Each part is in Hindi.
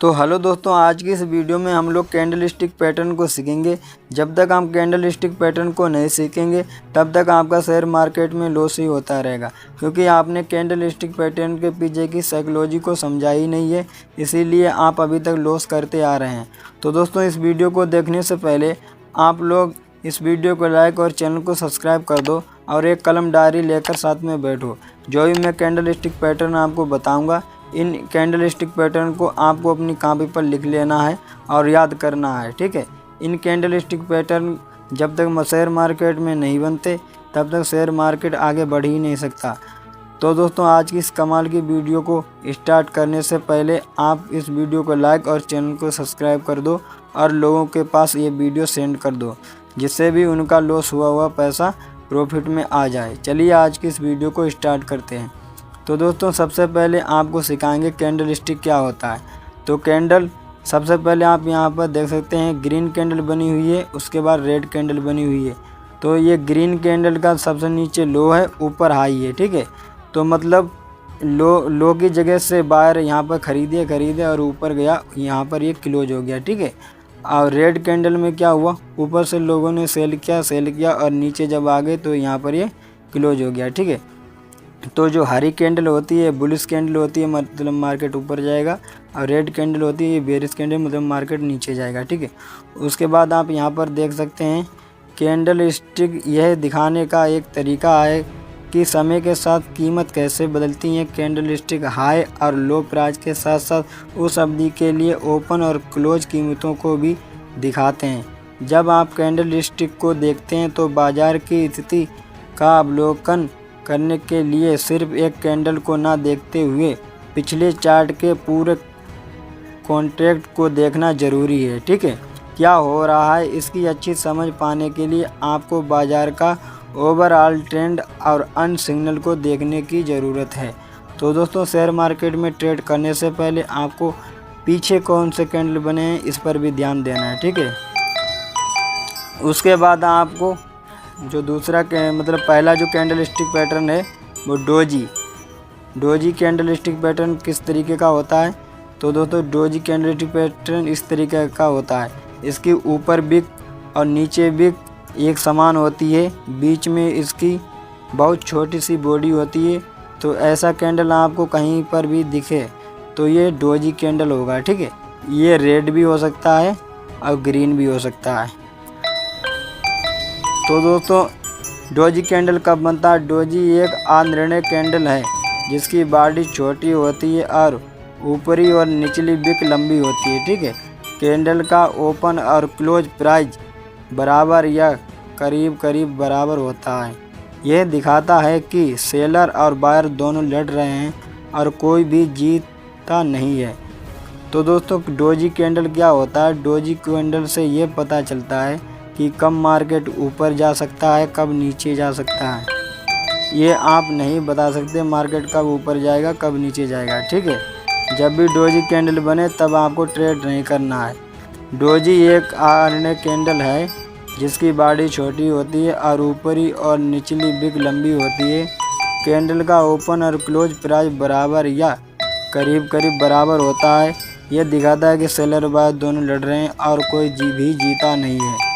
तो हेलो दोस्तों, आज की इस वीडियो में हम लोग कैंडल स्टिक पैटर्न को सीखेंगे। जब तक हम कैंडल स्टिक पैटर्न को नहीं सीखेंगे तब तक आपका शेयर मार्केट में लॉस ही होता रहेगा, क्योंकि आपने कैंडल स्टिक पैटर्न के पीछे की साइकोलॉजी को समझा ही नहीं है, इसीलिए आप अभी तक लॉस करते आ रहे हैं। तो दोस्तों, इस वीडियो को देखने से पहले आप लोग इस वीडियो को लाइक और चैनल को सब्सक्राइब कर दो और एक कलम डायरी लेकर साथ में बैठो। जो भी मैं कैंडल स्टिक पैटर्न आपको बताऊँगा, इन कैंडल स्टिक पैटर्न को आपको अपनी कॉपी पर लिख लेना है और याद करना है, ठीक है। इन कैंडल स्टिक पैटर्न जब तक शेयर मार्केट में नहीं बनते तब तक शेयर मार्केट आगे बढ़ ही नहीं सकता। तो दोस्तों, आज की इस कमाल की वीडियो को स्टार्ट करने से पहले आप इस वीडियो को लाइक और चैनल को सब्सक्राइब कर दो और लोगों के पास ये वीडियो सेंड कर दो, जिससे भी उनका लॉस हुआ पैसा प्रॉफिट में आ जाए। चलिए आज की इस वीडियो को स्टार्ट करते हैं। तो दोस्तों, सबसे पहले आपको सिखाएंगे कैंडल स्टिक क्या होता है। तो कैंडल, सबसे पहले आप यहाँ पर देख सकते हैं ग्रीन कैंडल बनी हुई है, उसके बाद रेड कैंडल बनी हुई है। तो ये ग्रीन कैंडल का सबसे नीचे लो है, ऊपर हाई है, ठीक है। तो मतलब लो की जगह से बायर यहाँ पर खरीदे और ऊपर गया, यहाँ पर ये क्लोज हो गया, ठीक है। और रेड कैंडल में क्या हुआ, ऊपर से लोगों ने सेल किया और नीचे जब आ गए तो यहाँ पर ये क्लोज हो गया, ठीक है। तो जो हरी कैंडल होती है, बुलिश कैंडल होती है, मतलब मार्केट ऊपर जाएगा, और रेड कैंडल होती है बेरिश कैंडल, मतलब मार्केट नीचे जाएगा, ठीक है। उसके बाद आप यहाँ पर देख सकते हैं कैंडल स्टिक यह दिखाने का एक तरीका है कि समय के साथ कीमत कैसे बदलती है। कैंडल स्टिक हाई और लो प्राइस के साथ साथ उस अवधि के लिए ओपन और क्लोज कीमतों को भी दिखाते हैं। जब आप कैंडल स्टिक को देखते हैं तो बाजार की स्थिति का अवलोकन करने के लिए सिर्फ एक कैंडल को ना देखते हुए पिछले चार्ट के पूरे कॉन्ट्रैक्ट को देखना ज़रूरी है, ठीक है। क्या हो रहा है इसकी अच्छी समझ पाने के लिए आपको बाज़ार का ओवरऑल ट्रेंड और अन्य सिग्नल को देखने की ज़रूरत है। तो दोस्तों, शेयर मार्केट में ट्रेड करने से पहले आपको पीछे कौन से कैंडल बने हैं इस पर भी ध्यान देना है, ठीक है। उसके बाद आपको जो दूसरा मतलब पहला जो कैंडल स्टिक पैटर्न है वो डोजी कैंडल स्टिक पैटर्न किस तरीके का होता है। तो दोस्तों, डोजी कैंडल स्टिक पैटर्न इस तरीके का होता है। इसकी ऊपर बिक और नीचे बिक एक समान होती है, बीच में इसकी बहुत छोटी सी बॉडी होती है। तो ऐसा कैंडल आपको कहीं पर भी दिखे तो ये डोजी कैंडल होगा, ठीक है। ये रेड भी हो सकता है और ग्रीन भी हो सकता है। तो दोस्तों, डोजी कैंडल कब बनता है। डोजी एक अनिर्णय कैंडल है जिसकी बॉडी छोटी होती है और ऊपरी और निचली बिक लंबी होती है, ठीक है। कैंडल का ओपन और क्लोज प्राइस बराबर या करीब करीब बराबर होता है। यह दिखाता है कि सेलर और बायर दोनों लड़ रहे हैं और कोई भी जीता नहीं है। तो दोस्तों, डोजी कैंडल क्या होता है। डोजी कैंडल से ये पता चलता है कि कब मार्केट ऊपर जा सकता है, कब नीचे जा सकता है। ये आप नहीं बता सकते मार्केट कब ऊपर जाएगा कब नीचे जाएगा, ठीक है। जब भी डोजी कैंडल बने तब आपको ट्रेड नहीं करना है। डोजी एक अनिर्णय कैंडल है जिसकी बॉडी छोटी होती है और ऊपरी और निचली बिक लंबी होती है। कैंडल का ओपन और क्लोज प्राइस बराबर या करीब करीब बराबर होता है। यह दिखाता है कि सेलर और बायर दोनों लड़ रहे हैं और कोई भी जीता नहीं है।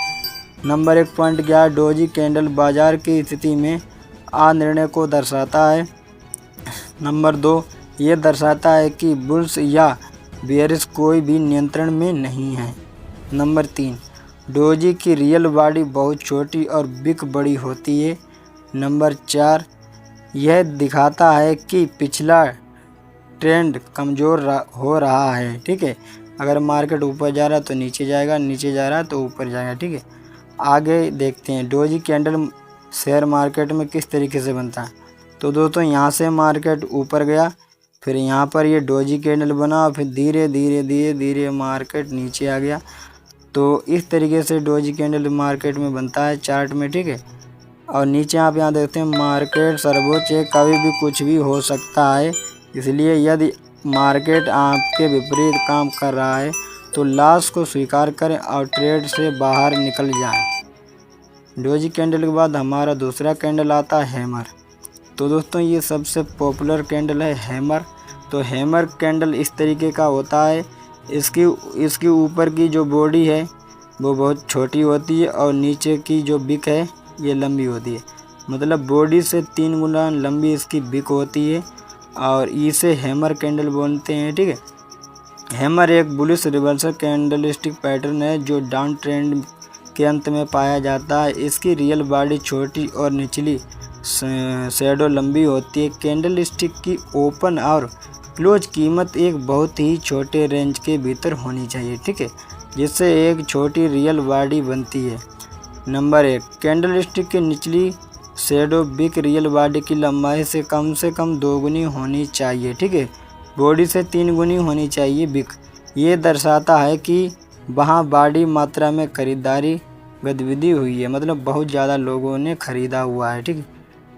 नंबर 1 पॉइंट क्या है। डोजी कैंडल बाजार की स्थिति में अनिर्णय को दर्शाता है। नंबर 2, ये दर्शाता है कि बुल्स या बेयरिश कोई भी नियंत्रण में नहीं है। नंबर 3, डोजी की रियल बॉडी बहुत छोटी और बिक बड़ी होती है। नंबर 4, यह दिखाता है कि पिछला ट्रेंड कमज़ोर हो रहा है, ठीक है। अगर मार्केट ऊपर जा रहा है तो नीचे जाएगा, नीचे जा रहा है तो ऊपर जाएगा, ठीक है। आगे देखते हैं डोजी कैंडल शेयर मार्केट में किस तरीके से बनता है। तो दोस्तों, यहाँ से मार्केट ऊपर गया, फिर यहाँ पर ये डोजी कैंडल बना और फिर धीरे धीरे मार्केट नीचे आ गया। तो इस तरीके से डोजी कैंडल मार्केट में बनता है चार्ट में, ठीक है। और नीचे आप यहाँ देखते हैं मार्केट सर्वोच्च है, कभी भी कुछ भी हो सकता है। इसलिए यदि मार्केट आपके विपरीत काम कर रहा है तो लॉस को स्वीकार करें और ट्रेड से बाहर निकल जाएं। डोजी कैंडल के बाद हमारा दूसरा कैंडल आता है हैमर। तो दोस्तों, ये सबसे पॉपुलर कैंडल है हैमर। तो हैमर कैंडल इस तरीके का होता है इसकी इसकी ऊपर की जो बॉडी है वो बहुत छोटी होती है और नीचे की जो बिक है ये लंबी होती है। मतलब बॉडी से 3 गुना लंबी इसकी बिक होती है और इसे हैमर कैंडल बोलते हैं। ठीक है, हैमर एक बुलिश रिवर्सल कैंडलस्टिक पैटर्न है जो डाउन ट्रेंड के अंत में पाया जाता है। इसकी रियल बॉडी छोटी और निचली शैडो लंबी होती है। कैंडलस्टिक की ओपन और क्लोज कीमत एक बहुत ही छोटे रेंज के भीतर होनी चाहिए। ठीक है, जिससे एक छोटी रियल बॉडी बनती है। नंबर 1, कैंडलस्टिक की निचली शैडो बिक रियल बॉडी की लंबाई से कम 2 गुनी होनी चाहिए। ठीक है, बॉडी से 3 गुनी होनी चाहिए बिक। ये दर्शाता है कि वहाँ बड़ी मात्रा में खरीदारी गतिविधि हुई है, मतलब बहुत ज़्यादा लोगों ने ख़रीदा हुआ है। ठीक है।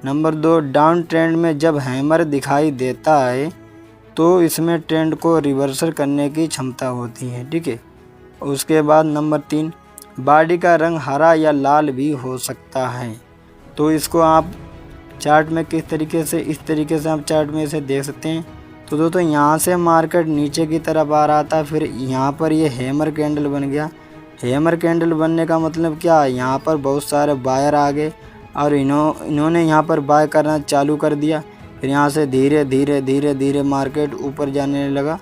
नंबर 2, डाउन ट्रेंड में जब हैमर दिखाई देता है तो इसमें ट्रेंड को रिवर्सल करने की क्षमता होती है। ठीक है। उसके बाद नंबर 3, बॉडी का रंग हरा या लाल भी हो सकता है। तो इसको आप चार्ट में इस तरीके से आप चार्ट में इसे देख सकते हैं। तो दोस्तों यहाँ से मार्केट नीचे की तरफ आ रहा था, फिर यहाँ पर ये हैमर कैंडल बन गया। हैमर कैंडल बनने का मतलब क्या है, यहाँ पर बहुत सारे बायर आ गए और इन्होंने यहाँ पर बाय करना चालू कर दिया। फिर यहाँ से धीरे धीरे मार्केट ऊपर जाने लगा।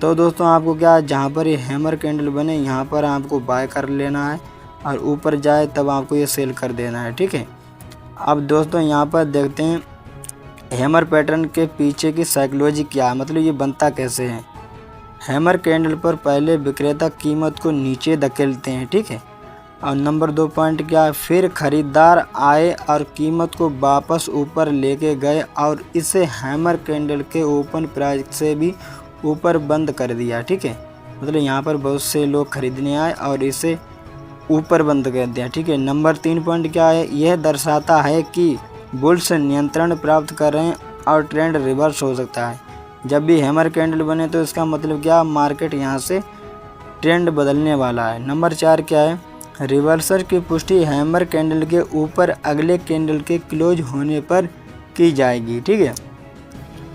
तो दोस्तों आपको क्या, जहाँ पर ये हैमर कैंडल बने यहाँ पर आपको बाय कर लेना है और ऊपर जाए तब आपको ये सेल कर देना है। ठीक है। अब दोस्तों यहाँ पर देखते हैं हैमर पैटर्न के पीछे की साइकोलॉजी क्या है, मतलब ये बनता कैसे है। हैमर कैंडल पर पहले विक्रेता कीमत को नीचे धकेलते हैं। ठीक है। और नंबर 2 पॉइंट क्या है, फिर खरीदार आए और कीमत को वापस ऊपर लेके गए और इसे हैमर कैंडल के ओपन प्राइस से भी ऊपर बंद कर दिया। ठीक है, मतलब यहाँ पर बहुत से लोग खरीदने आए और इसे ऊपर बंद कर दिया। ठीक है। नंबर 3 पॉइंट क्या है, यह दर्शाता है कि बुल्स नियंत्रण प्राप्त कर रहे हैं और ट्रेंड रिवर्स हो सकता है। जब भी हैमर कैंडल बने तो इसका मतलब क्या, मार्केट यहाँ से ट्रेंड बदलने वाला है। नंबर 4 क्या है, रिवर्सल की पुष्टि हैमर कैंडल के ऊपर अगले कैंडल के क्लोज होने पर की जाएगी। ठीक है,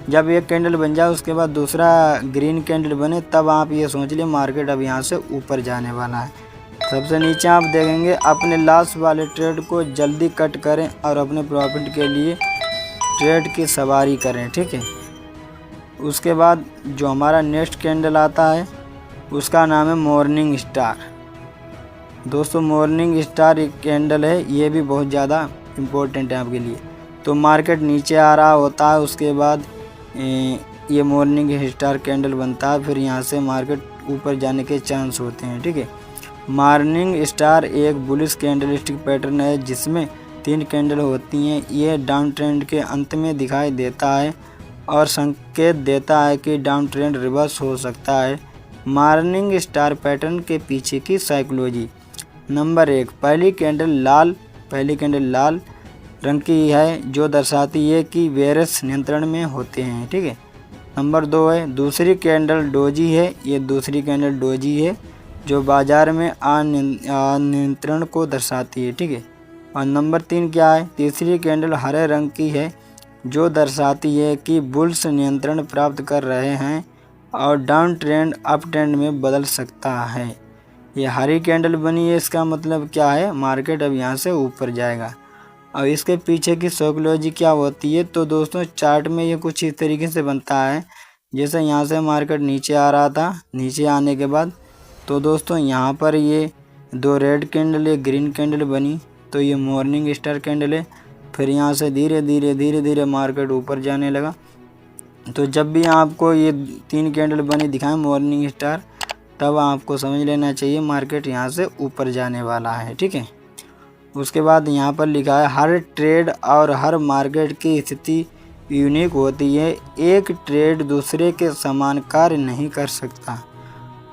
जब एक कैंडल बन जाए उसके बाद दूसरा ग्रीन कैंडल बने तब आप ये सोच लें मार्केट अब यहाँ से ऊपर जाने वाला है। सबसे नीचे आप देखेंगे अपने लॉस वाले ट्रेड को जल्दी कट करें और अपने प्रॉफिट के लिए ट्रेड की सवारी करें। ठीक है। उसके बाद जो हमारा नेक्स्ट कैंडल आता है उसका नाम है मॉर्निंग स्टार। दोस्तों मॉर्निंग स्टार एक कैंडल है, ये भी बहुत ज़्यादा इम्पोर्टेंट है आपके लिए। तो मार्केट नीचे आ रहा होता है, उसके बाद ये मॉर्निंग स्टार कैंडल बनता है, फिर यहाँ से मार्केट ऊपर जाने के चांस होते हैं। ठीक है। मॉर्निंग स्टार एक बुलिश कैंडलस्टिक पैटर्न है जिसमें 3 कैंडल होती हैं। यह डाउन ट्रेंड के अंत में दिखाई देता है और संकेत देता है कि डाउन ट्रेंड रिवर्स हो सकता है। मॉर्निंग स्टार पैटर्न के पीछे की साइकोलॉजी। नंबर 1, पहली कैंडल लाल रंग की है जो दर्शाती है कि बेयर्स नियंत्रण में होते हैं। ठीक है। नंबर 2 है, दूसरी कैंडल डोजी है। ये दूसरी कैंडल डोजी है जो बाजार में अनियंत्रण को दर्शाती है। ठीक है। और नंबर 3 क्या है, तीसरी कैंडल हरे रंग की है जो दर्शाती है कि बुल्स नियंत्रण प्राप्त कर रहे हैं और डाउन ट्रेंड अप ट्रेंड में बदल सकता है। ये हरी कैंडल बनी है, इसका मतलब क्या है, मार्केट अब यहाँ से ऊपर जाएगा। और इसके पीछे की साइकोलॉजी क्या होती है, तो दोस्तों चार्ट में ये कुछ इस तरीके से बनता है। जैसे यहाँ से मार्केट नीचे आ रहा था, नीचे आने के बाद तो दोस्तों यहाँ पर ये 2 रेड कैंडल एक ग्रीन कैंडल बनी, तो ये मॉर्निंग स्टार कैंडल है। फिर यहाँ से धीरे धीरे मार्केट ऊपर जाने लगा। तो जब भी आपको ये 3 कैंडल बनी दिखाएं मॉर्निंग स्टार, तब आपको समझ लेना चाहिए मार्केट यहाँ से ऊपर जाने वाला है। ठीक है। उसके बाद यहाँ पर लिखा है हर ट्रेड और हर मार्केट की स्थिति यूनिक होती है, एक ट्रेड दूसरे के समान कार्य नहीं कर सकता।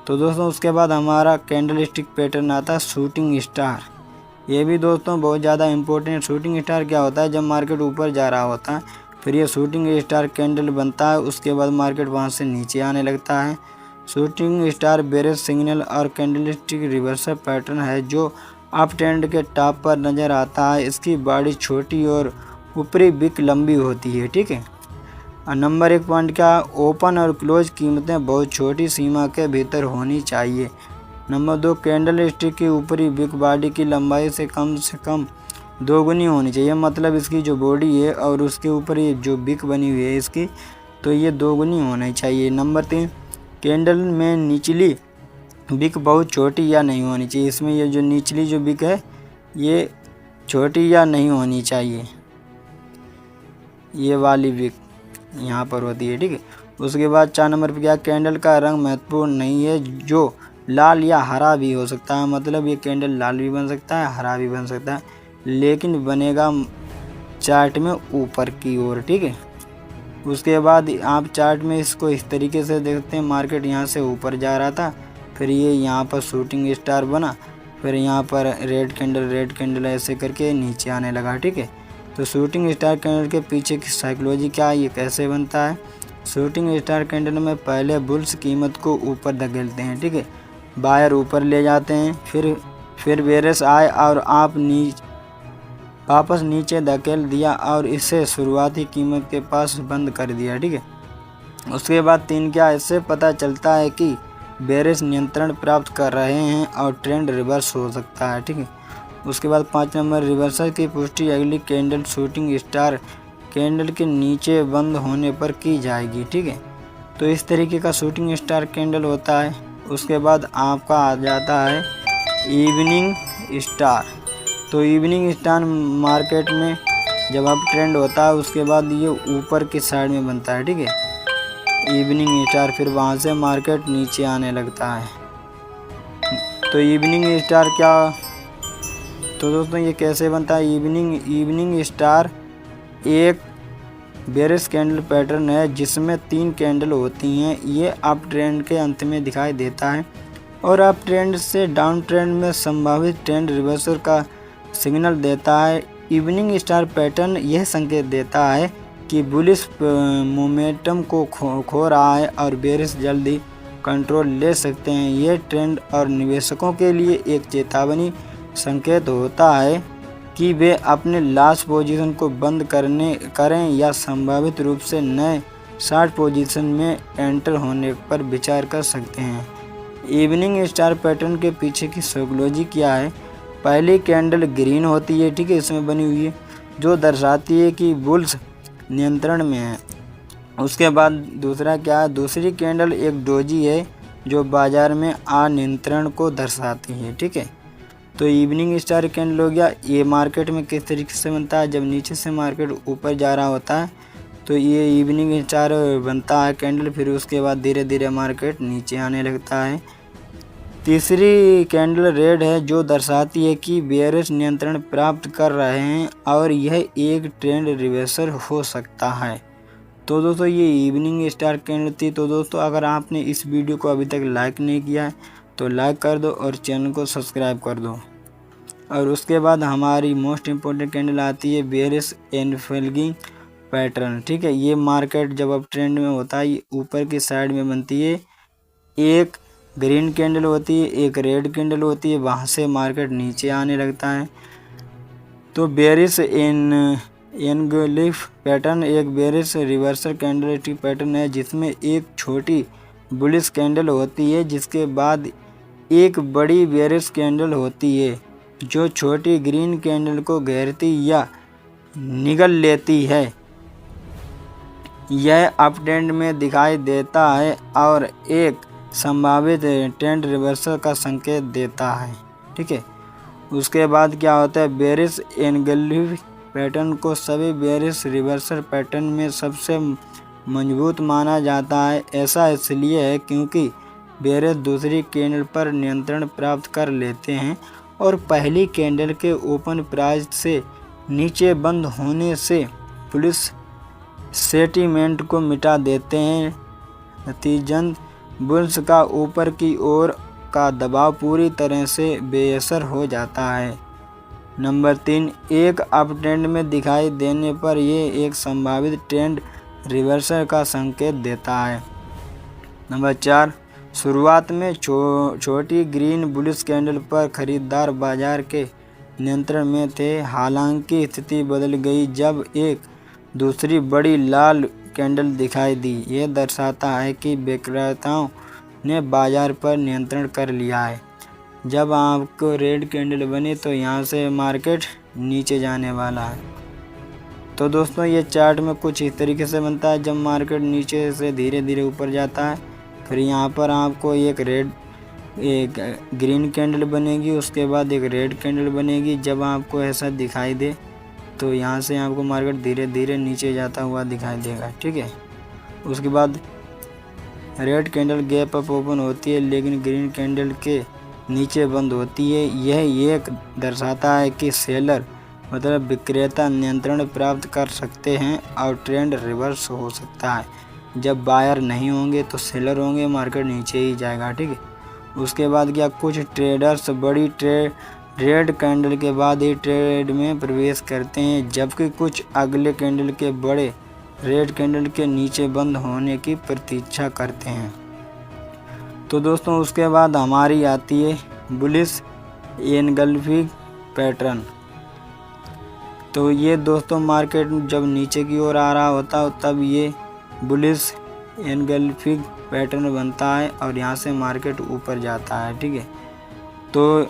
तो दोस्तों उसके बाद हमारा कैंडलस्टिक पैटर्न आता है शूटिंग स्टार। ये भी दोस्तों बहुत ज़्यादा इम्पोर्टेंट। शूटिंग स्टार क्या होता है, जब मार्केट ऊपर जा रहा होता है फिर ये शूटिंग स्टार कैंडल बनता है, उसके बाद मार्केट वहाँ से नीचे आने लगता है। शूटिंग स्टार बेरिश सिग्नल और कैंडलस्टिक रिवर्सल पैटर्न है जो अप ट्रेंड के टॉप पर नज़र आता है। इसकी बॉडी छोटी और ऊपरी बिक लंबी होती है। ठीक है। और नंबर 1 पॉइंट क्या, ओपन और क्लोज कीमतें बहुत छोटी सीमा के भीतर होनी चाहिए। नंबर 2, कैंडल स्टिक की ऊपरी विक बॉडी की लंबाई से कम 2 गुनी होनी चाहिए। मतलब इसकी जो बॉडी है और उसके ऊपर ये जो विक बनी हुई है इसकी, तो ये 2 गुनी होनी चाहिए। नंबर 3, कैंडल में निचली विक बहुत छोटी या नहीं होनी चाहिए। इसमें ये जो निचली जो विक है ये छोटी या नहीं होनी चाहिए, ये वाली विक यहाँ पर होती है, ठीक है। उसके बाद 4 नंबर पे क्या, कैंडल का रंग महत्वपूर्ण नहीं है, जो लाल या हरा भी हो सकता है। मतलब ये कैंडल लाल भी बन सकता है, हरा भी बन सकता है, लेकिन बनेगा चार्ट में ऊपर की ओर, ठीक है। उसके बाद आप चार्ट में इसको इस तरीके से देखते हैं, मार्केट यहाँ से ऊपर जा रहा था, फिर ये यहाँ पर शूटिंग स्टार बना, फिर यहाँ पर रेड कैंडल ऐसे करके नीचे आने लगा, ठीक है। तो शूटिंग स्टार कैंडल के पीछे की साइकोलॉजी क्या है, ये कैसे बनता है। शूटिंग स्टार कैंडल में पहले बुल्स कीमत को ऊपर धकेलते हैं, ठीक है, बायर ऊपर ले जाते हैं, फिर बेयर्स आए और आप वापस नीचे धकेल दिया और इसे शुरुआती कीमत के पास बंद कर दिया, ठीक है। उसके बाद 3 क्या, इससे पता चलता है कि बेयर्स नियंत्रण प्राप्त कर रहे हैं और ट्रेंड रिवर्स हो सकता है, ठीक है। उसके बाद 5 नंबर, रिवर्सल की पुष्टि अगली कैंडल शूटिंग स्टार कैंडल के नीचे बंद होने पर की जाएगी, ठीक है। तो इस तरीके का शूटिंग स्टार कैंडल होता है। उसके बाद आपका आ जाता है इवनिंग स्टार। तो इवनिंग स्टार मार्केट में जब आप ट्रेंड होता है उसके बाद ये ऊपर की साइड में बनता है, ठीक है, इवनिंग स्टार, फिर वहाँ से मार्केट नीचे आने लगता है। तो इवनिंग स्टार क्या, तो दोस्तों ये कैसे बनता है, इवनिंग स्टार एक बेयरिश कैंडल पैटर्न है जिसमें 3 कैंडल होती हैं। ये अप ट्रेंड के अंत में दिखाई देता है और अप ट्रेंड से डाउन ट्रेंड में संभावित ट्रेंड रिवर्सल का सिग्नल देता है। इवनिंग स्टार पैटर्न यह संकेत देता है कि बुलिश मोमेंटम को खो रहा है और बेयरिश जल्दी कंट्रोल ले सकते हैं। यह ट्रेंड और निवेशकों के लिए एक चेतावनी संकेत होता है कि वे अपने लास्ट पोजीशन को बंद करें या संभावित रूप से नए शॉर्ट पोजीशन में एंटर होने पर विचार कर सकते हैं। इवनिंग स्टार पैटर्न के पीछे की साइकोलॉजी क्या है। पहली कैंडल ग्रीन होती है, ठीक है, इसमें बनी हुई है, जो दर्शाती है कि बुल्स नियंत्रण में है। उसके बाद दूसरा क्या है, दूसरी कैंडल एक डोजी है जो बाजार में अनियंत्रण को दर्शाती है, ठीक है। तो इवनिंग स्टार कैंडल हो गया। ये मार्केट में किस तरीके से बनता है, जब नीचे से मार्केट ऊपर जा रहा होता है तो ये इवनिंग स्टार बनता है कैंडल, फिर उसके बाद धीरे धीरे मार्केट नीचे आने लगता है। तीसरी कैंडल रेड है जो दर्शाती है कि बेयरिश नियंत्रण प्राप्त कर रहे हैं और यह एक ट्रेंड रिवर्सल हो सकता है। तो दोस्तों ये इवनिंग स्टार कैंडल थी। तो दोस्तों अगर आपने इस वीडियो को अभी तक लाइक नहीं किया है तो लाइक कर दो और चैनल को सब्सक्राइब कर दो। और उसके बाद हमारी मोस्ट इम्पोर्टेंट कैंडल आती है बेयरिश एनफोल्डिंग पैटर्न, ठीक है। ये मार्केट जब अब ट्रेंड में होता है ऊपर की साइड में बनती है, एक ग्रीन कैंडल होती है, एक रेड कैंडल होती है, वहाँ से मार्केट नीचे आने लगता है। तो बेयरिश एनगल्फ पैटर्न एक बेयरिश रिवर्सल कैंडलस्टिक पैटर्न है जिसमें एक छोटी बुलिश कैंडल होती है जिसके बाद एक बड़ी बेयरिश कैंडल होती है जो छोटी ग्रीन कैंडल को घेरती या निगल लेती है। यह अप ट्रेंड में दिखाई देता है और एक संभावित ट्रेंड रिवर्सल का संकेत देता है, ठीक है। उसके बाद क्या होता है, बेयरिश एनगल्फ पैटर्न को सभी बेयरिश रिवर्सल पैटर्न में सबसे मजबूत माना जाता है। ऐसा इसलिए है क्योंकि बेयरिश दूसरी कैंडल पर नियंत्रण प्राप्त कर लेते हैं और पहली कैंडल के ओपन प्राइस से नीचे बंद होने से पुलिस सेंटीमेंट को मिटा देते हैं। नतीजतन बुल्स का ऊपर की ओर का दबाव पूरी तरह से बेअसर हो जाता है। नंबर 3, एक अप ट्रेंड में दिखाई देने पर यह एक संभावित ट्रेंड रिवर्सल का संकेत देता है। नंबर 4, शुरुआत में छोटी ग्रीन बुलिश कैंडल पर खरीदार बाजार के नियंत्रण में थे, हालांकि स्थिति बदल गई जब एक दूसरी बड़ी लाल कैंडल दिखाई दी। यह दर्शाता है कि विक्रेताओं ने बाजार पर नियंत्रण कर लिया है। जब आपको रेड कैंडल बने तो यहाँ से मार्केट नीचे जाने वाला है। तो दोस्तों ये चार्ट में कुछ इस तरीके से बनता है। जब मार्केट नीचे से धीरे धीरे ऊपर जाता है, फिर यहाँ पर आपको एक ग्रीन कैंडल बनेगी, उसके बाद एक रेड कैंडल बनेगी। जब आपको ऐसा दिखाई दे तो यहाँ से आपको मार्केट धीरे धीरे नीचे जाता हुआ दिखाई देगा, ठीक है। उसके बाद red candle gap up open होती है, लेकिन ग्रीन कैंडल के नीचे बंद होती है। यह एक दर्शाता है कि सेलर मतलब विक्रेता नियंत्रण प्राप्त कर सकते हैं और ट्रेंड रिवर्स हो सकता है। जब बायर नहीं होंगे तो सेलर होंगे, मार्केट नीचे ही जाएगा, ठीक है। उसके बाद क्या, कुछ ट्रेडर्स बड़ी रेड कैंडल के बाद ही ट्रेड में प्रवेश करते हैं, जबकि कुछ अगले कैंडल के बड़े रेड कैंडल के नीचे बंद होने की प्रतीक्षा करते हैं। तो दोस्तों उसके बाद हमारी आती है बुलिश एनगल्फिंग पैटर्न। तो ये दोस्तों मार्केट जब नीचे की ओर आ रहा होता है तब ये बुलिश एनगल्फिंग पैटर्न बनता है और यहाँ से मार्केट ऊपर जाता है, ठीक है। तो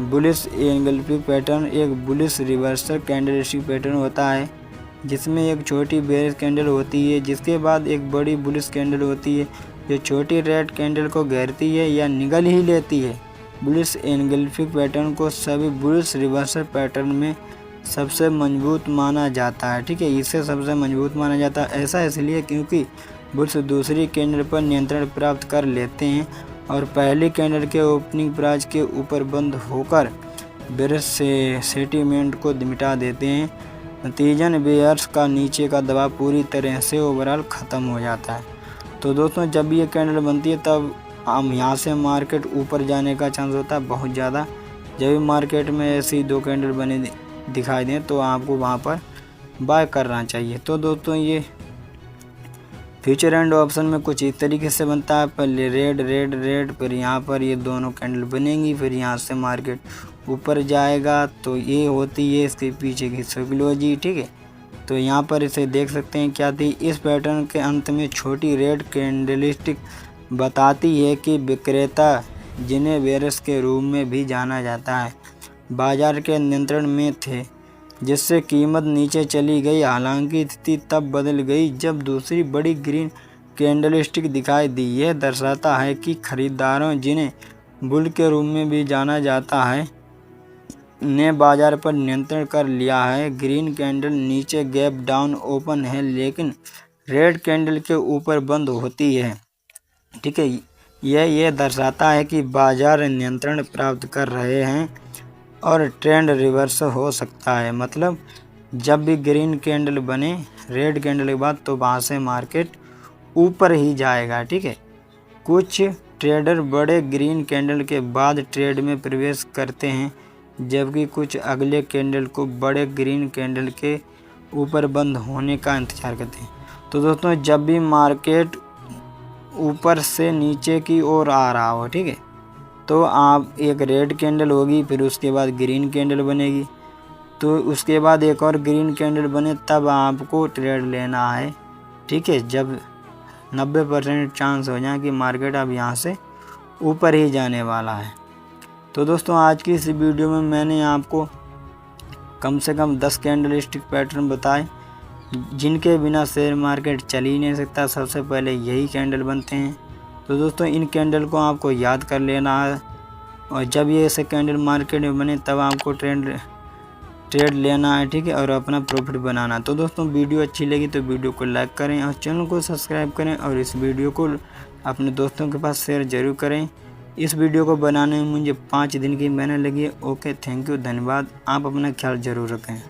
बुलिश एनगल्फिंग पैटर्न एक बुलिश रिवर्सल कैंडलस्टिक पैटर्न होता है, जिसमें एक छोटी बेयरिश कैंडल होती है, जिसके बाद एक बड़ी बुलिश कैंडल होती है जो छोटी रेड कैंडल को घेरती है या निगल ही लेती है। बुलिश एनगल्फिंग पैटर्न को सभी बुलिश रिवर्सल पैटर्न में सबसे मजबूत माना जाता है, ठीक है। इसे सबसे मजबूत माना जाता है, ऐसा इसलिए क्योंकि बुल्स दूसरी कैंडल पर नियंत्रण प्राप्त कर लेते हैं और पहली कैंडल के ओपनिंग प्राइस के ऊपर बंद होकर बेयर्स सेंटीमेंट को मिटा देते हैं। नतीजन बेयर्स का नीचे का दबाव पूरी तरह से ओवरऑल ख़त्म हो जाता है। तो दोस्तों जब ये कैंडल बनती है तब हम यहाँ से मार्केट ऊपर जाने का चांस होता है बहुत ज़्यादा। जब भी मार्केट में ऐसी दो कैंडल बने दिखाई दें तो आपको वहाँ पर बाय करना चाहिए। तो दोस्तों ये फ्यूचर एंड ऑप्शन में कुछ इस तरीके से बनता है, पहले रेड रेड रेड, फिर यहाँ पर ये दोनों कैंडल बनेंगी, फिर यहाँ से मार्केट ऊपर जाएगा। तो ये होती है इसके पीछे की साइकोलॉजी, ठीक है। तो यहाँ पर इसे देख सकते हैं क्या थी। इस पैटर्न के अंत में छोटी रेड कैंडलस्टिक बताती है कि विक्रेता, जिन्हें बेयर्स के रूप में भी जाना जाता है, बाजार के नियंत्रण में थे, जिससे कीमत नीचे चली गई। हालांकि स्थिति तब बदल गई जब दूसरी बड़ी ग्रीन कैंडलस्टिक दिखाई दी। यह दर्शाता है कि खरीदारों, जिन्हें बुल के रूप में भी जाना जाता है, ने बाजार पर नियंत्रण कर लिया है। ग्रीन कैंडल नीचे गैप डाउन ओपन है, लेकिन रेड कैंडल के ऊपर बंद होती है, ठीक है। यह दर्शाता है कि बाजार नियंत्रण प्राप्त कर रहे हैं और ट्रेंड रिवर्स हो सकता है। मतलब जब भी ग्रीन कैंडल बने रेड कैंडल के बाद तो वहाँ से मार्केट ऊपर ही जाएगा, ठीक है। कुछ ट्रेडर बड़े ग्रीन कैंडल के बाद ट्रेड में प्रवेश करते हैं, जबकि कुछ अगले कैंडल को बड़े ग्रीन कैंडल के ऊपर बंद होने का इंतज़ार करते हैं। तो दोस्तों जब भी मार्केट ऊपर से नीचे की ओर आ रहा हो, ठीक है, तो आप एक रेड कैंडल होगी, फिर उसके बाद ग्रीन कैंडल बनेगी, तो उसके बाद एक और ग्रीन कैंडल बने, तब आपको ट्रेड लेना है, ठीक है। जब 90% चांस हो जाए कि मार्केट अब यहाँ से ऊपर ही जाने वाला है। तो दोस्तों आज की इस वीडियो में मैंने आपको कम से कम 10 कैंडलस्टिक पैटर्न बताए, जिनके बिना शेयर मार्केट चल ही नहीं सकता। सबसे पहले यही कैंडल बनते हैं। तो दोस्तों इन कैंडल को आपको याद कर लेना है, और जब ये ऐसे कैंडल मार्केट में बने तब आपको ट्रेड लेना है, ठीक है, और अपना प्रॉफिट बनाना। तो दोस्तों वीडियो अच्छी लगी तो वीडियो को लाइक करें और चैनल को सब्सक्राइब करें, और इस वीडियो को अपने दोस्तों के पास शेयर ज़रूर करें। इस वीडियो को बनाने में मुझे 5 दिन की मेहनत लगी है। ओके, थैंक यू, धन्यवाद। आप अपना ख्याल ज़रूर रखें।